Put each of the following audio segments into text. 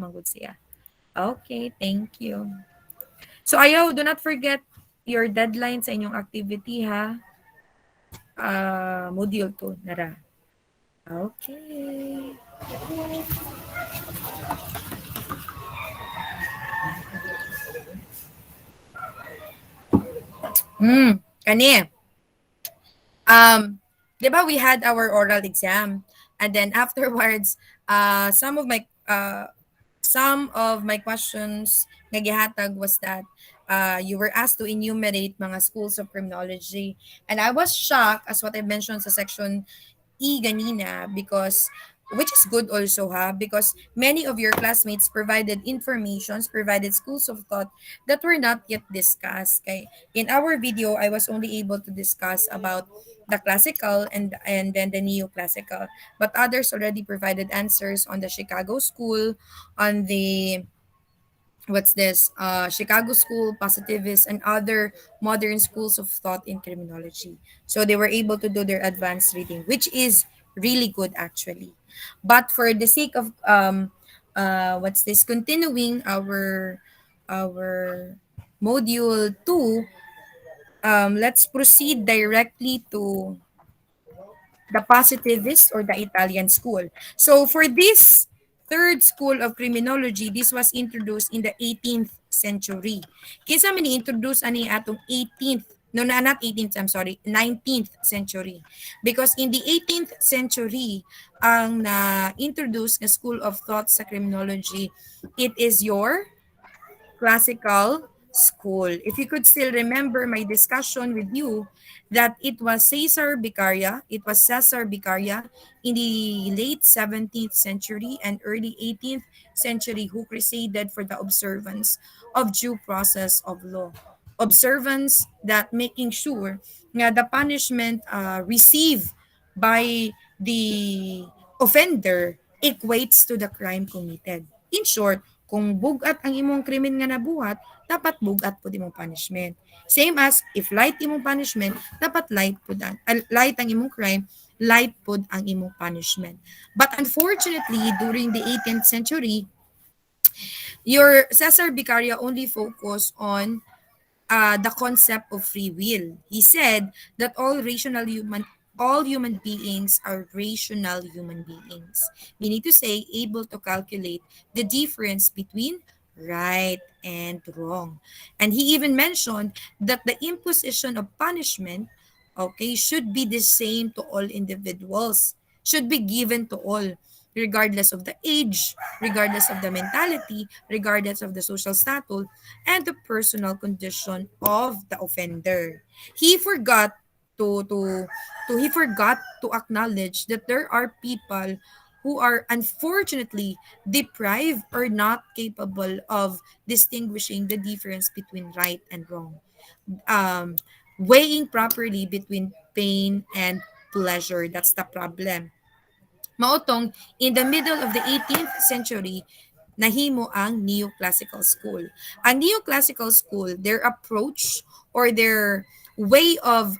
Magud siya. Okay, thank you. So ayaw, do not forget your deadline sa inyong activity ha. Module 2 nara. Okay. Kani. Um, 'Di ba we had our oral exam and then afterwards some of my questions nga gihatag was that you were asked to enumerate mga schools of criminology and I was shocked as what I mentioned sa section ganina because which is good also ha because many of your classmates provided informations provided schools of thought that were not yet discussed kay in our video I was only able to discuss about the classical and then the neoclassical but others already provided answers on the Chicago school on the what's this Chicago school positivist and other modern schools of thought in criminology so they were able to do their advanced reading which is really good actually but for the sake of what's this continuing our module 2 let's proceed directly to the Positivist or the Italian school. So for this third school of criminology, this was introduced in the 18th century. Kinsa man ni-introduce ani atong 18th no not 18th I'm sorry 19th century because in the 18th century ang na-introduce na school of thought sa criminology it is your classical school. If you could still remember my discussion with you that it was Cesar Beccaria in the late 17th century and early 18th century who crusaded for the observance of due process of law. Observance that making sure nga the punishment received by the offender equates to the crime committed. In short, kung bugat ang imong krimen nga nabuhat, dapat bugat po imong punishment. Same as if light imong punishment, dapat light ang imong crime, light po ang imong punishment. But unfortunately, during the 18th century, your Cesar Beccaria only focused on the concept of free will. He said that all human beings are rational human beings. Meaning to say, able to calculate the difference between right and wrong. And he even mentioned that the imposition of punishment, okay, should be the same to all individuals, should be given to all, regardless of the age, regardless of the mentality, regardless of the social status, and the personal condition of the offender. He forgot he forgot to acknowledge that there are people who are unfortunately deprived or not capable of distinguishing the difference between right and wrong. Um, Weighing properly between pain and pleasure. That's the problem. Maotong, in the middle of the 18th century, nahimo ang neoclassical school. Ang neoclassical school, their approach or their way of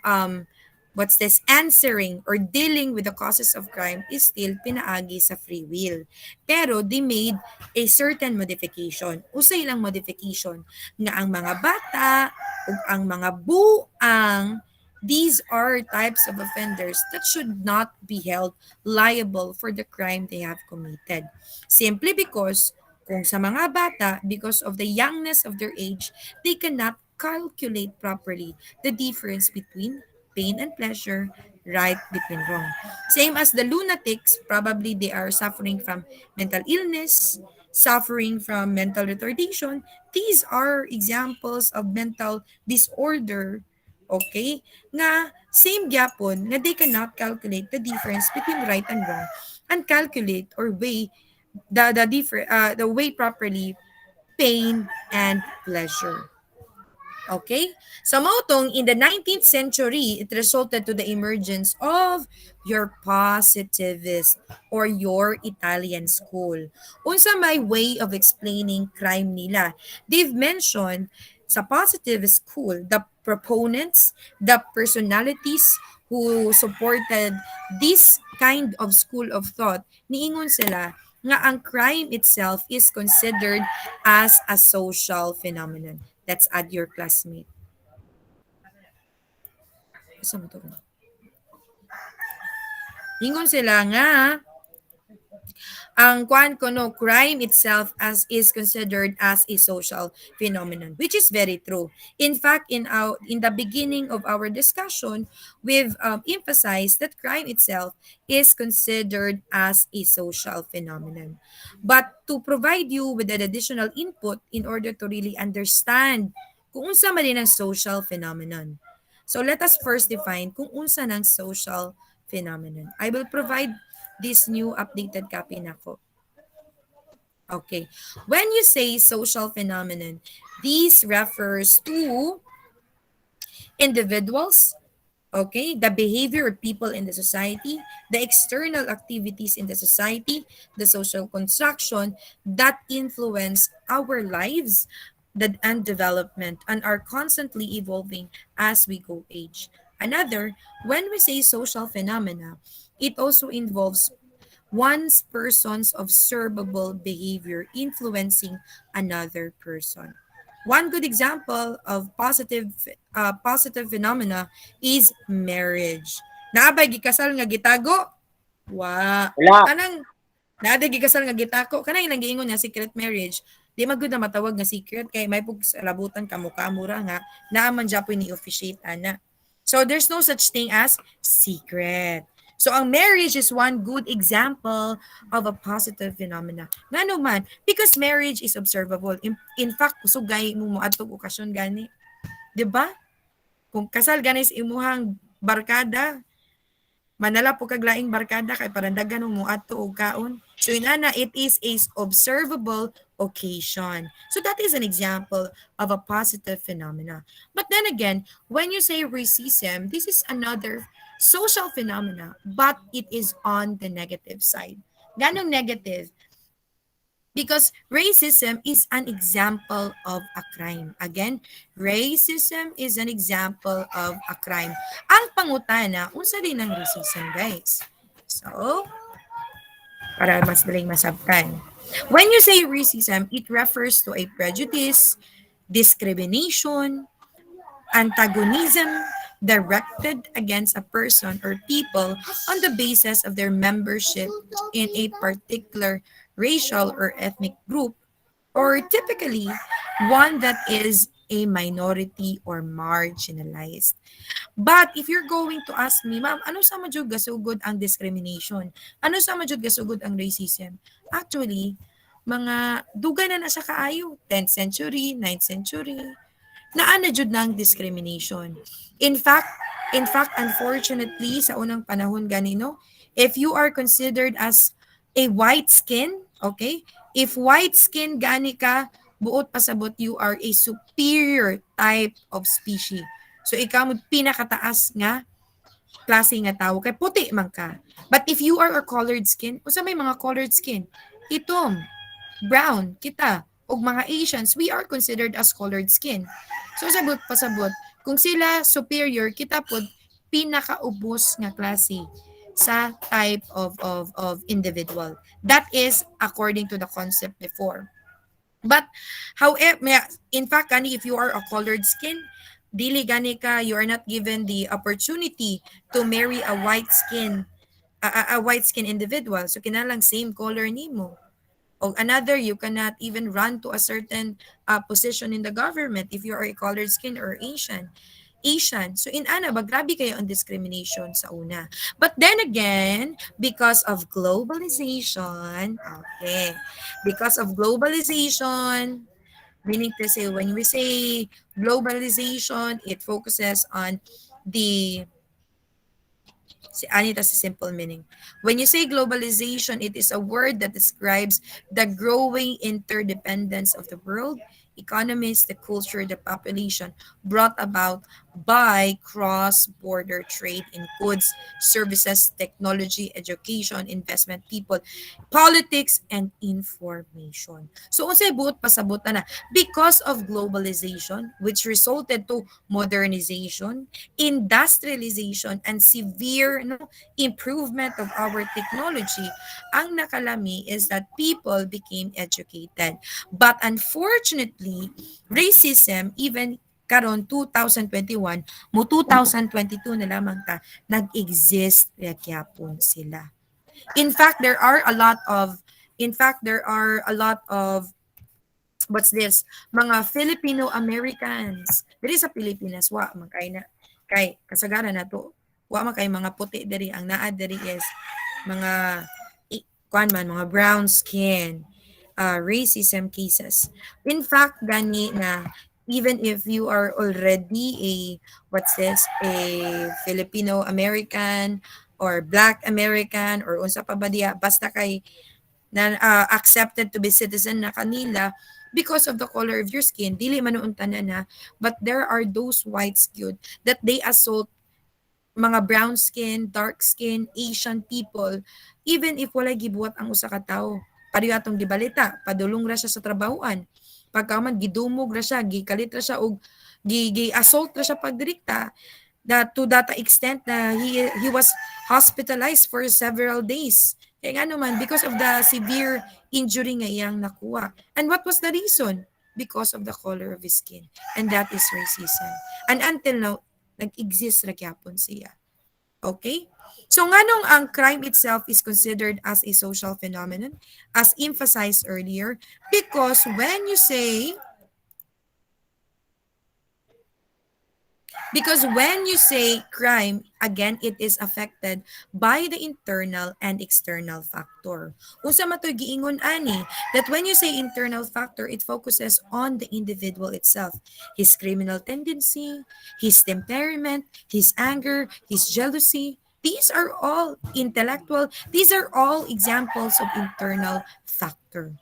answering or dealing with the causes of crime is still pinaagi sa free will. Pero they made a certain modification. Usay lang modification nga ang mga bata ug ang mga buang these are types of offenders that should not be held liable for the crime they have committed. Simply because kung sa mga bata, because of the youngness of their age, they cannot calculate properly the difference between pain and pleasure, right between wrong. Same as the lunatics, probably they are suffering from mental illness, suffering from mental retardation. These are examples of mental disorder, okay, nga same gyapon nga they cannot calculate the difference between right and wrong and calculate or weigh the way properly pain and pleasure. Okay? So mautong in the 19th century, it resulted to the emergence of your positivist or your Italian school. Unsa may way of explaining crime nila. They've mentioned sa positivist school, the proponents, the personalities who supported this kind of school of thought, niingon sila nga ang crime itself is considered as a social phenomenon. Let's add your classmate. Asa mo to? Ingon sila nga ang kwan ko no, crime itself as is considered as a social phenomenon, which is very true. In fact, in the beginning of our discussion, we've emphasized that crime itself is considered as a social phenomenon. But to provide you with an additional input in order to really understand kung unsa man din ang social phenomenon. So let us first define kung unsa ng social phenomenon. I will provide this new updated copy na ko. Okay. When you say social phenomenon, this refers to individuals, okay, the behavior of people in the society, the external activities in the society, the social construction that influence our lives and development and are constantly evolving as we go age. Another, when we say social phenomena, it also involves one's person's observable behavior influencing another person. One good example of positive phenomena is marriage. Naabay gikasal nga gitago? Wa. Wala. Kanang naabay gikasal nga gitako, kanang ilang giingon nga secret marriage. Di magud na matawag nga secret kay may pug labutan kamo-kamura nga naaman japoy ni officiate ana. So there's no such thing as secret. So ang marriage is one good example of a positive phenomena. Ngano man, because marriage is observable. In fact, kusugay mo mo adtong okasyon gani. 'Di ba? Kung kasal gani sa imuhang barkada, manala po kaglaing barkada kay parandagan mo ato og kaon. So inana, it is a observable occasion. So that is an example of a positive phenomena. But then again, when you say racism, this is another social phenomena, but it is on the negative side. Ganong negative? Because racism is an example of a crime. Again, racism is an example of a crime. Ang pangutana, unsa din ang racism, guys? So, para mas daling masabtan. When you say racism, it refers to a prejudice, discrimination, antagonism directed against a person or people on the basis of their membership in a particular racial or ethnic group, or typically one that is a minority or marginalized. But if you're going to ask me, ma'am, ano sa majud gasugod ang discrimination? Ano sa majud gasugod ang racism? Actually, mga dugay na sa kaayo, 10th century, 9th century, naana jud ng discrimination. In fact, unfortunately, sa unang panahon ganino, if you are considered as a white skin, okay? If white skin gani ka, buot pasabot you are a superior type of species. So ikaw mo pinakataas nga klase nga tao kay puti man ka. But if you are a colored skin, usa may mga colored skin, itom, brown, kita, og mga Asians, we are considered as colored skin. So sabot pasabot, kung sila superior, kita pod pinakaubos nga klase sa type of individual. That is according to the concept before. But however, in fact, gani if you are a colored skin, dili gani ka, you are not given the opportunity to marry a white skin, a white skin individual. So kinalang same color nimo. O another, you cannot even run to a certain position in the government if you are a colored skin or Asian. So in ana ba grabe kayo ang discrimination sa una. But then again, because of globalization, okay. Because of globalization, meaning to say when we say globalization, it focuses on the Anita sa simple meaning. When you say globalization, it is a word that describes the growing interdependence of the world economies, the culture, the population brought about by cross-border trade in goods, services, technology, education, investment, people, politics, and information. So, unsay buot pasabot na because of globalization, which resulted to modernization, industrialization, and severe improvement of our technology, ang nakalami is that people became educated. But unfortunately, racism, even karon 2021 mo 2022 na lamang ta nag-exist gyapon sila. In fact, there are a lot of what's this? Mga Filipino Americans. Diri sa Pilipinas, wa man kay na kay kasagaran na to. Wa man kay mga puti diri, ang naa diri is mga kuan man mga brown skin, racism cases. In fact, gani na even if you are already a what's this a Filipino American or Black American or unsa pa ba diya, basta kay na accepted to be citizen na kanila because of the color of your skin, dili man noon tanan na, but there are those white skewed that they assault mga brown skin, dark skin, Asian people, even if walay gibuhat ang usa ka tawo. Pareho atong gibalita, padulong ra siya sa trabahoan. Pagka man gidumog ra siya, gikalit ra siya og assault ra siya pagdirikta, that to that extent na he was hospitalized for several days. Kaya nga naman, because of the severe injury nga iyang nakuha. And what was the reason? Because of the color of his skin. And that is racism. And until now, nag-exist ra gyapon siya. Okay? So nganong ang crime itself is considered as a social phenomenon, as emphasized earlier, because when you say Because when you say crime, again, it is affected by the internal and external factor. Unsa matoy giingon ani that when you say internal factor, it focuses on the individual itself, his criminal tendency, his temperament, his anger, his jealousy. These are all intellectual. These are all examples of internal factor.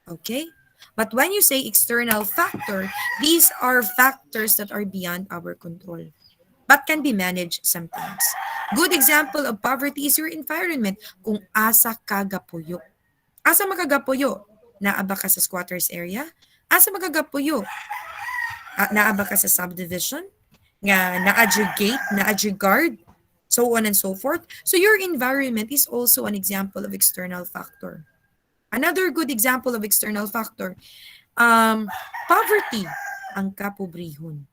Okay? But when you say external factor, these are factors that are beyond our control but can be managed sometimes. Good example of poverty is your environment. Kung asa ka gapuyo. Asa makagapuyo? Naaba ka sa squatters area? Asa magagapuyo? Naaba ka sa subdivision? Nga na-adjure gate, na-adjure guard? So on and so forth. So your environment is also an example of external factor. Another good example of external factor, poverty, ang kapobrihon.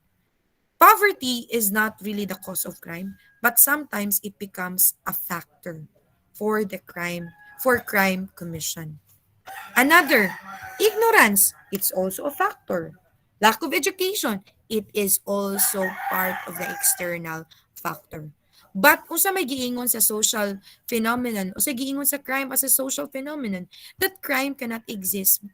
Poverty is not really the cause of crime, but sometimes it becomes a factor for crime commission. Another, ignorance, it's also a factor. Lack of education, it is also part of the external factor. But kung sa may giingon sa social phenomenon o sa giingon sa crime as a social phenomenon, that crime cannot exist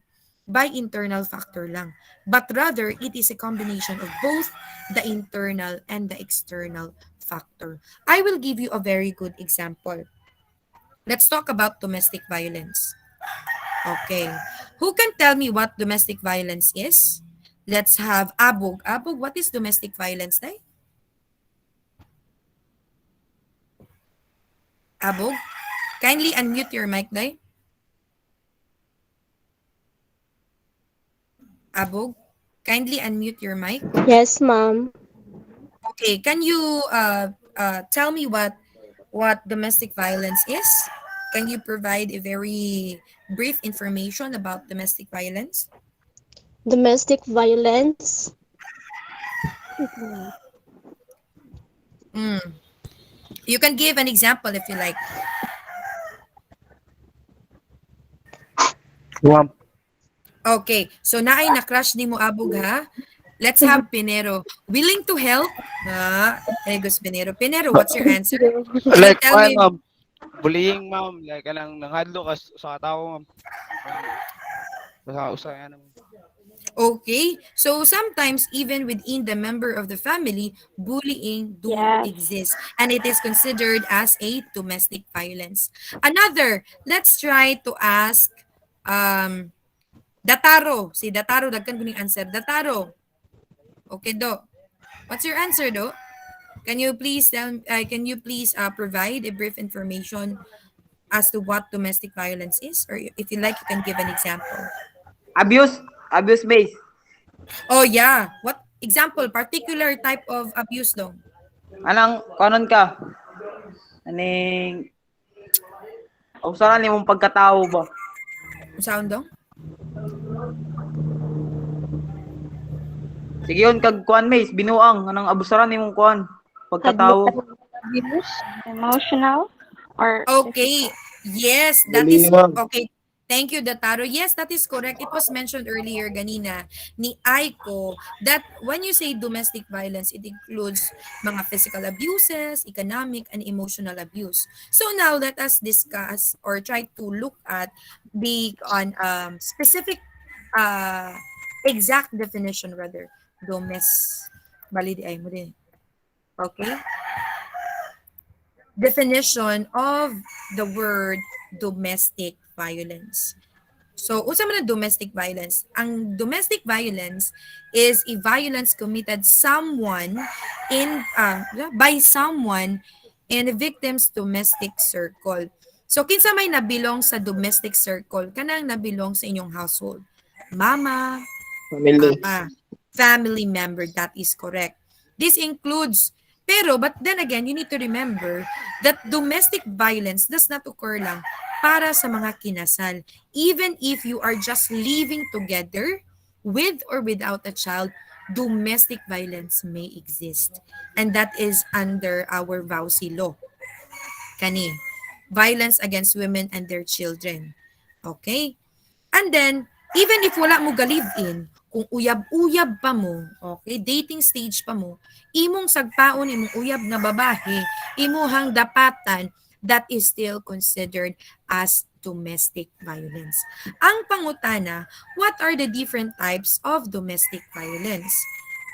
by internal factor lang. But rather, it is a combination of both the internal and the external factor. I will give you a very good example. Let's talk about domestic violence. Okay. Who can tell me what domestic violence is? Let's have Abog. Abog, what is domestic violence, Day? Abog, kindly unmute your mic, Day. Abog, kindly unmute your mic. Yes, ma'am. Okay, can you tell me what domestic violence is? Can you provide a very brief information about domestic violence? Domestic violence. Mm. You can give an example if you like. Wamp. Okay, so naay na-crush ni mo Abog ha? Let's have Pinero. Willing to help? Egos Pinero. Pinero, what's your answer? You can Like, tell me. ma'am, bullying, ma'am. Like, kanang nanghadlo ka sa tao, ma'am. Usa, yan, ma'am. Okay, so sometimes even within the member of the family, bullying do Yes. exist and it is considered as a domestic violence. Another, let's try to ask um Dataro. Si Dataro, dagkan ko ning answer. Dataro. Okay, Do. What's your answer, Do? Can you please provide a brief information as to what domestic violence is? Or if you like, you can give an example. Abuse base. Oh, yeah. What example? Particular type of abuse, Do? Anang kanon ka? Aning usaran nimong pagkatao ba? Sound, Do? Sige yun kag kuan Mace, binuang anang abusaran nimong kuan pagkatao. Hadlok abuse, emotional or Okay. physical. Yes, that Galing, is ma'am. okay. Thank you, Dataro. Yes, that is correct. It was mentioned earlier, ganina, ni Aiko, that when you say domestic violence, it includes mga physical abuses, economic, and emotional abuse. So now let us discuss or try to look at the on specific uh, exact definition rather. Bali di ay mo din. Okay? Definition of the word domestic violence. So, unsa man ang domestic violence? Ang domestic violence is a violence committed by someone in the victim's domestic circle. So, kinsa may nabilong sa domestic circle, kanang nabilong sa inyong household. Mama, Family. papa, family member, that is correct. This includes, but then again, you need to remember that domestic violence does not occur lang para sa mga kinasal. Even if you are just living together with or without a child, domestic violence may exist. And that is under our VAUSI law. Kani, violence against women and their children. Okay? And then, even if wala mo ga-live-in, kung uyab-uyab pa mo, okay, dating stage pa mo, imong sagpaon, imong uyab nga babae, imuhang dapatan, that is still considered as domestic violence. Ang pangutana, what are the different types of domestic violence?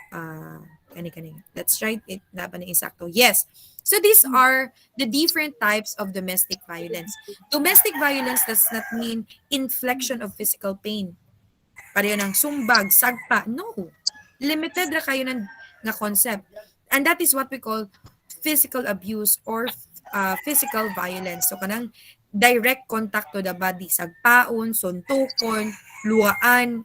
Kani. Let's try it. Laban ng insakto. Yes. So these are the different types of domestic violence. Domestic violence does not mean infliction of physical pain. Pareho ng sumbag, sagpa. No. Limited ra kayo ng nga concept. And that is what we call physical abuse or physical violence. So kanang direct contact to the body, sagpaon, suntukon, luhaan.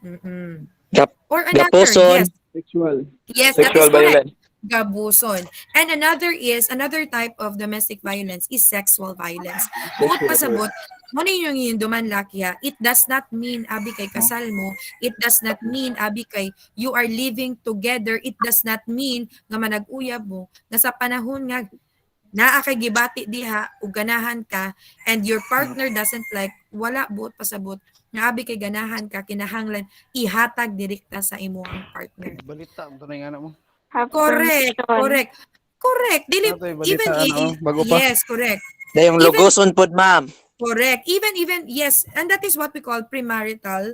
Or another, Gapuson. yes. Sexual. Yes, that is Sexual correct. violence. Gabuson. And another type of domestic violence is sexual violence. Bukod pa sabot, mo na yung duman laki ha, it does not mean abi kay kasal mo, it does not mean abi kay you are living together, it does not mean nga manag-uyab mo, nga sa panahon nga naa kay gibati diha ug ganahan ka and your partner doesn't like, wala buot pasabot nga abi kay ganahan ka, kinahanglan ihatag direkta sa imong partner. Balita, ito na yung anak mo. Have Correct, permission. correct. Dili, Ano to, even balita, bago pa. yes, correct. Dayong Even lugoson pod, ma'am. correct. Even yes, and that is what we call premarital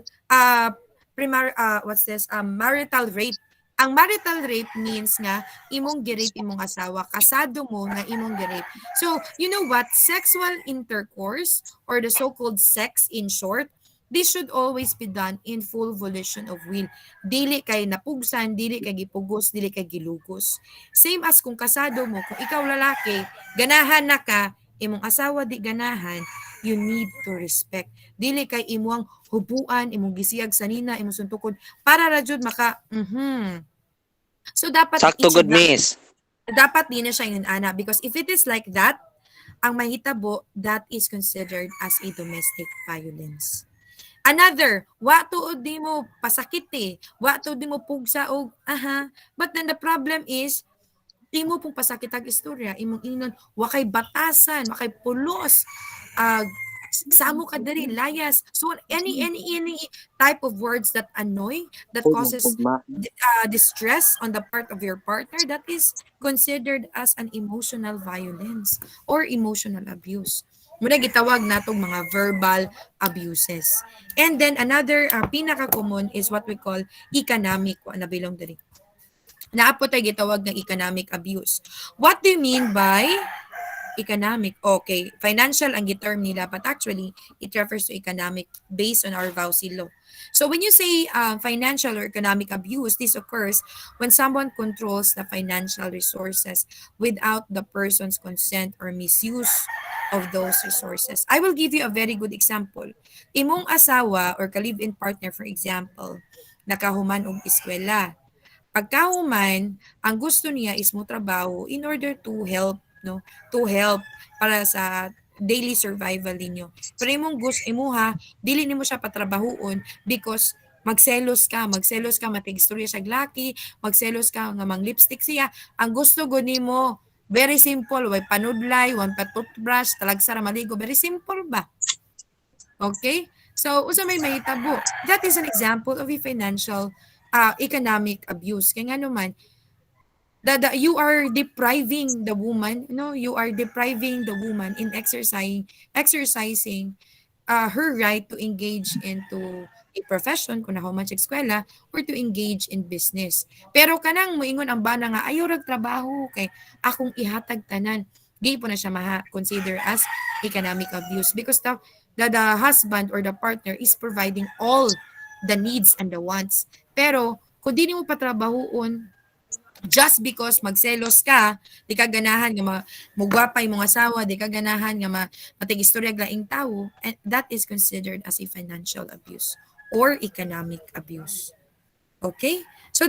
what's this? Marital rape. Ang marital rape means nga imong girape imong asawa, kasado mo nga imong girape. So, you know what? Sexual intercourse or the so-called sex in short, this should always be done in full volition of will. Dili kay napugsan, dili kay gipugos, dili kay gilugos. Same as kung kasado mo, kung ikaw lalaki, ganahan na ka, imong asawa di ganahan, you need to respect. Dili kay imong hubuan, imong gisiyag sanina, imong suntukod, para ra jud maka, So dapat Sakto it should good, not, miss. dapat di na siya yun, ana, because if it is like that, ang mahitabo, that is considered as a domestic violence. Another, wa tuod di mo pasakit wa tuod di mo pugsa og but then the problem is imo pong pasakit ang istorya, imong ingnon, wakay batasan, wakay pulos, samo ka diri, layas. So any type of words that annoy, that causes distress on the part of your partner, that is considered as an emotional violence or emotional abuse. Muna gitawag natong mga verbal abuses. And then another pinaka-common is what we call economic, nabilong diri. Naapo tayo gitawag ng economic abuse. What do you mean by economic. Okay, financial ang term nila, but actually, it refers to economic based on our Vowsy law. So when you say financial or economic abuse, this occurs when someone controls the financial resources without the person's consent or misuse of those resources. I will give you a very good example. Imong asawa or ka-live-in partner, for example, nakahuman og eskwela. Pagkahuman, ang gusto niya is mo trabaho in order to help, no? To help para sa daily survival ninyo. Pero imong gusto imuha, dili nimo siya patrabahoon because magselos ka matigstorya siya glaki, magselos ka nga mang lipstick siya. Ang gusto gud nimo very simple, way panudlay, one pa toothbrush, talagsa ra maligo, very simple ba? Okay? So, usa may mahitabo. That is an example of a financial economic abuse. Kaya nga naman, you are depriving the woman, no, you are depriving the woman in exercising her right to engage into a profession kung nahuman sa eskwela or to engage in business. Pero kanang moingon ang bana nga ayaw rag trabaho kay akong ihatag tanan. Di po na siya consider as economic abuse because the husband or the partner is providing all the needs and the wants. Pero kung di mo patrabahoon just because magselos ka, di ka ganahan nga mugwapay mong asawa, di ka ganahan nga matigistorya laing tao, and that is considered as a financial abuse or economic abuse. Okay? So